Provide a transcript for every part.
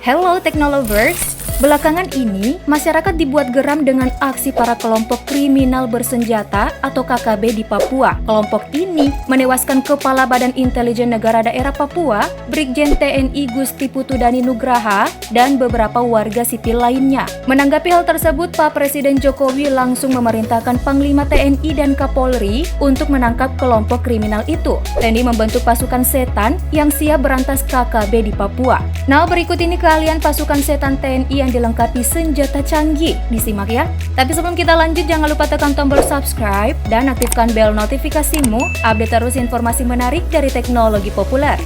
Hello Technolovers! Belakangan ini, masyarakat dibuat geram dengan aksi para kelompok kriminal bersenjata atau KKB di Papua. Kelompok ini menewaskan Kepala Badan Intelijen Negara Daerah Papua, Brigjen TNI Gusti Putudani Nugraha, dan beberapa warga sipil lainnya. Menanggapi hal tersebut, Pak Presiden Jokowi langsung memerintahkan Panglima TNI dan Kapolri untuk menangkap kelompok kriminal itu. TNI membentuk pasukan setan yang siap berantas KKB di Papua. Nah, berikut ini keahlian pasukan setan TNI yang dilengkapi senjata canggih. Disimak ya. Tapi sebelum kita lanjut, jangan lupa tekan tombol subscribe dan aktifkan bel notifikasimu. Update terus informasi menarik dari teknologi populer.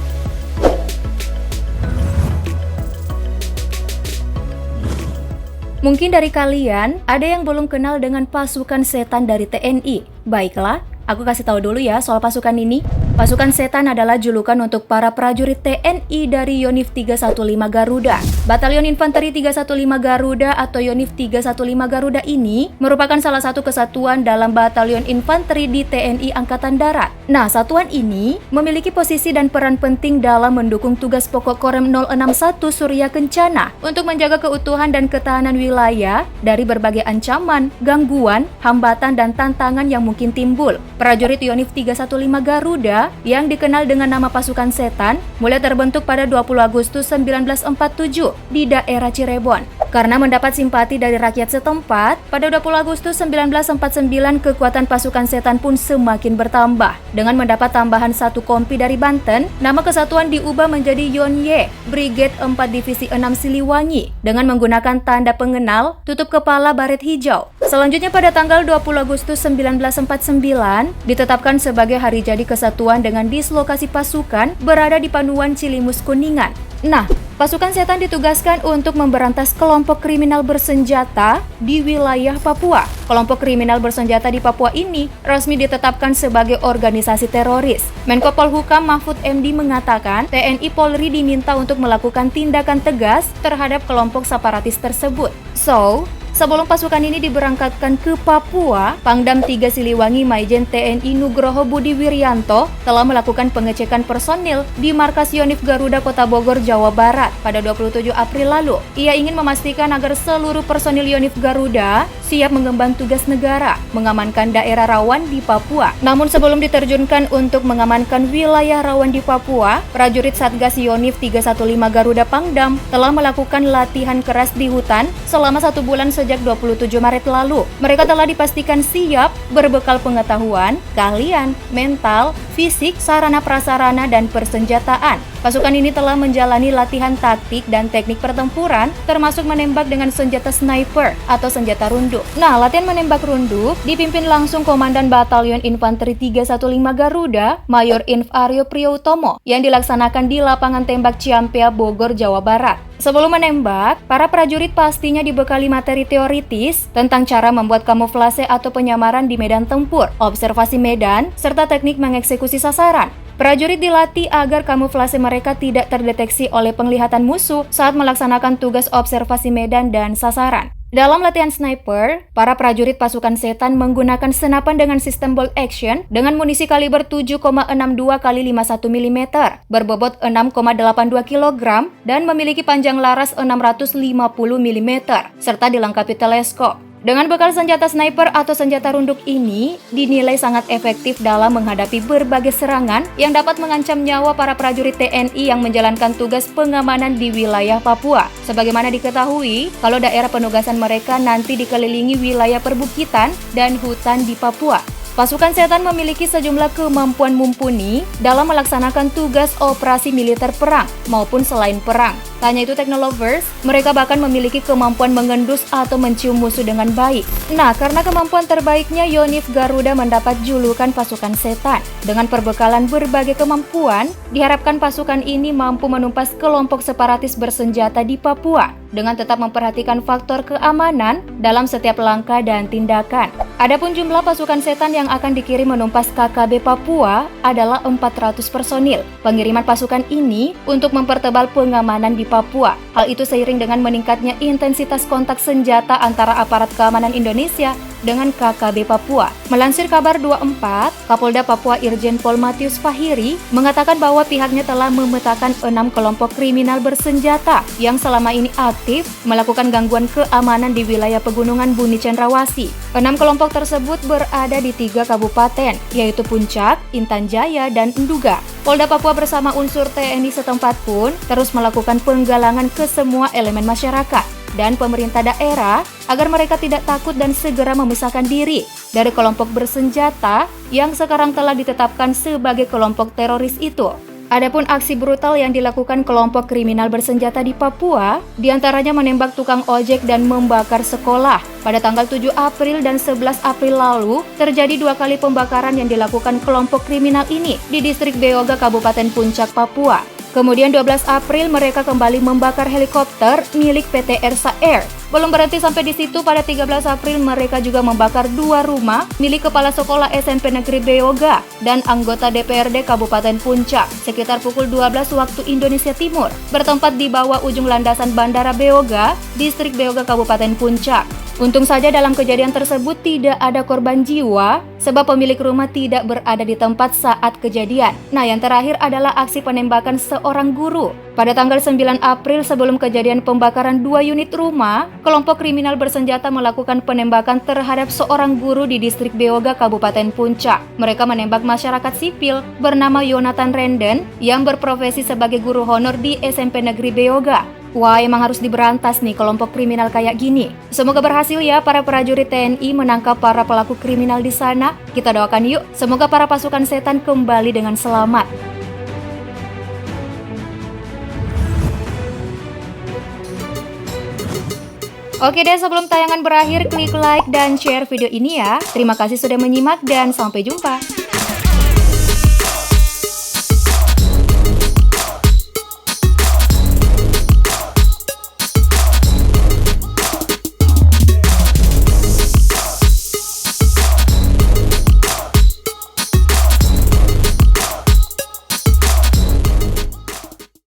Mungkin dari kalian ada yang belum kenal dengan pasukan setan dari TNI. Baiklah, aku kasih tahu dulu ya soal pasukan ini. Pasukan setan adalah julukan untuk para prajurit TNI dari Yonif 315 Garuda. Batalion Infanteri 315 Garuda atau Yonif 315 Garuda ini merupakan salah satu kesatuan dalam Batalion Infanteri di TNI Angkatan Darat. Nah, satuan ini memiliki posisi dan peran penting dalam mendukung tugas pokok Korem 061 Surya Kencana untuk menjaga keutuhan dan ketahanan wilayah dari berbagai ancaman, gangguan, hambatan, dan tantangan yang mungkin timbul. Prajurit Yonif 315 Garuda yang dikenal dengan nama pasukan setan mulai terbentuk pada 20 Agustus 1947 di daerah Cirebon. Karena mendapat simpati dari rakyat setempat, pada 20 Agustus 1949 kekuatan pasukan setan pun semakin bertambah. Dengan mendapat tambahan satu kompi dari Banten, nama kesatuan diubah menjadi Yonye, Brigade 4 Divisi 6 Siliwangi, dengan menggunakan tanda pengenal tutup kepala baret hijau. Selanjutnya pada tanggal 20 Agustus 1949 ditetapkan sebagai hari jadi kesatuan dengan dislokasi pasukan berada di Panuan Cilimus Kuningan. Nah, pasukan setan ditugaskan untuk memberantas kelompok kriminal bersenjata di wilayah Papua. Kelompok kriminal bersenjata di Papua ini resmi ditetapkan sebagai organisasi teroris. Menko Polhukam Mahfud MD mengatakan TNI Polri diminta untuk melakukan tindakan tegas terhadap kelompok separatis tersebut. Sebelum pasukan ini diberangkatkan ke Papua, Pangdam 3 Siliwangi Maijen TNI Nugroho Budi Wiryanto telah melakukan pengecekan personil di markas Yonif Garuda Kota Bogor, Jawa Barat pada 27 April lalu. Ia ingin memastikan agar seluruh personil Yonif Garuda siap mengemban tugas negara, mengamankan daerah rawan di Papua. Namun sebelum diterjunkan untuk mengamankan wilayah rawan di Papua, prajurit Satgas Yonif 315 Garuda Pangdam telah melakukan latihan keras di hutan selama 1 bulan sejak 27 Maret lalu. Mereka telah dipastikan siap berbekal pengetahuan, keahlian, mental, fisik, sarana prasarana, dan persenjataan. Pasukan ini telah menjalani latihan taktik dan teknik pertempuran, termasuk menembak dengan senjata sniper atau senjata runduk. Nah, latihan menembak runduk dipimpin langsung Komandan Batalion Infanteri 315 Garuda, Mayor Inf Aryo Priyoutomo, yang dilaksanakan di lapangan tembak Ciampea, Bogor, Jawa Barat. Sebelum menembak, para prajurit pastinya dibekali materi teoritis tentang cara membuat kamuflase atau penyamaran di medan tempur, observasi medan, serta teknik mengeksekusi sasaran. Prajurit dilatih agar kamuflase mereka tidak terdeteksi oleh penglihatan musuh saat melaksanakan tugas observasi medan dan sasaran. Dalam latihan sniper, para prajurit pasukan setan menggunakan senapan dengan sistem bolt action dengan munisi kaliber 7,62 x 51 mm, berbobot 6,82 kg dan memiliki panjang laras 650 mm, serta dilengkapi teleskop. Dengan bekal senjata sniper atau senjata runduk ini dinilai sangat efektif dalam menghadapi berbagai serangan yang dapat mengancam nyawa para prajurit TNI yang menjalankan tugas pengamanan di wilayah Papua. Sebagaimana diketahui, kalau daerah penugasan mereka nanti dikelilingi wilayah perbukitan dan hutan di Papua. Pasukan setan memiliki sejumlah kemampuan mumpuni dalam melaksanakan tugas operasi militer perang maupun selain perang. Tak hanya itu Technolovers, mereka bahkan memiliki kemampuan mengendus atau mencium musuh dengan baik. Nah, karena kemampuan terbaiknya, Yonif Garuda mendapat julukan pasukan setan. Dengan perbekalan berbagai kemampuan, diharapkan pasukan ini mampu menumpas kelompok separatis bersenjata di Papua. dengan tetap memperhatikan faktor keamanan dalam setiap langkah dan tindakan. Adapun jumlah pasukan setan yang akan dikirim menumpas KKB Papua adalah 400 personil. Pengiriman pasukan ini untuk mempertebal pengamanan di Papua. Hal itu seiring dengan meningkatnya intensitas kontak senjata antara aparat keamanan Indonesia dengan KKB Papua. Melansir kabar 24, Kapolda Papua Irjen Pol Matius Fahiri mengatakan bahwa pihaknya telah memetakan 6 kelompok kriminal bersenjata yang selama ini aktif melakukan gangguan keamanan di wilayah pegunungan Bumi Cendrawasih. 6 kelompok tersebut berada di 3 kabupaten, yaitu Puncak, Intan Jaya, dan Nduga. Polda Papua bersama unsur TNI setempat pun terus melakukan penggalangan ke semua elemen masyarakat dan pemerintah daerah agar mereka tidak takut dan segera memisahkan diri dari kelompok bersenjata yang sekarang telah ditetapkan sebagai kelompok teroris itu. Adapun aksi brutal yang dilakukan kelompok kriminal bersenjata di Papua, diantaranya menembak tukang ojek dan membakar sekolah. Pada tanggal 7 April dan 11 April lalu, terjadi 2 kali pembakaran yang dilakukan kelompok kriminal ini di distrik Beoga, Kabupaten Puncak, Papua. Kemudian 12 April mereka kembali membakar helikopter milik PT Ersa Air. Belum berhenti sampai di situ, pada 13 April mereka juga membakar 2 rumah milik Kepala Sekolah SMP Negeri Beoga dan anggota DPRD Kabupaten Puncak sekitar pukul 12 waktu Indonesia Timur, bertempat di bawah ujung landasan Bandara Beoga, distrik Beoga, Kabupaten Puncak. Untung saja dalam kejadian tersebut tidak ada korban jiwa, sebab pemilik rumah tidak berada di tempat saat kejadian. Nah, yang terakhir adalah aksi penembakan seorang guru. Pada tanggal 9 April sebelum kejadian pembakaran 2 unit rumah, kelompok kriminal bersenjata melakukan penembakan terhadap seorang guru di distrik Beoga, Kabupaten Puncak. Mereka menembak masyarakat sipil bernama Yonatan Renden yang berprofesi sebagai guru honor di SMP Negeri Beoga. Wah, emang harus diberantas nih kelompok kriminal kayak gini. Semoga berhasil ya para prajurit TNI menangkap para pelaku kriminal di sana. Kita doakan yuk, semoga para pasukan setan kembali dengan selamat. Oke deh, sebelum tayangan berakhir, klik like dan share video ini ya. Terima kasih sudah menyimak dan sampai jumpa.